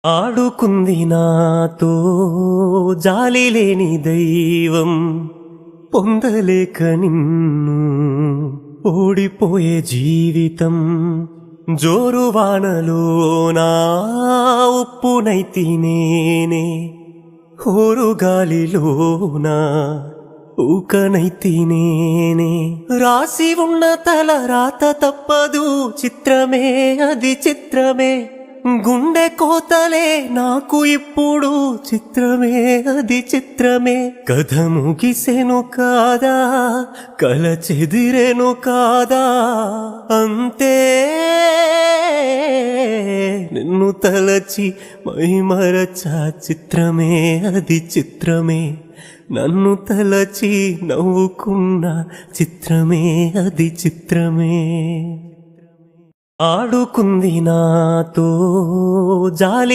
ఆడుకుంది నాతో జాలి లేని దైవం, పొందలేక నిన్ను ఓడిపోయే జీవితం. జోరువానలోనా ఉప్పునైతి నేనే, హోరుగాలిలోనా ఊకనైతి నేనే. రాసి ఉన్న తల రాత తప్పదు, చిత్రమే అది చిత్రమే. గుండె కోతలే నాకు ఇప్పుడు, చిత్రమే అది చిత్రమే. కథ ముగిసెను కాదా, కల చెదిరెను కాదా, అంతే నిన్ను తలచి మైమరచా. చిత్రమే అది చిత్రమే, నన్ను తలచి నవ్వుకున్న చిత్రమే అది చిత్రమే. ఆడుకుంది నాతో జాలి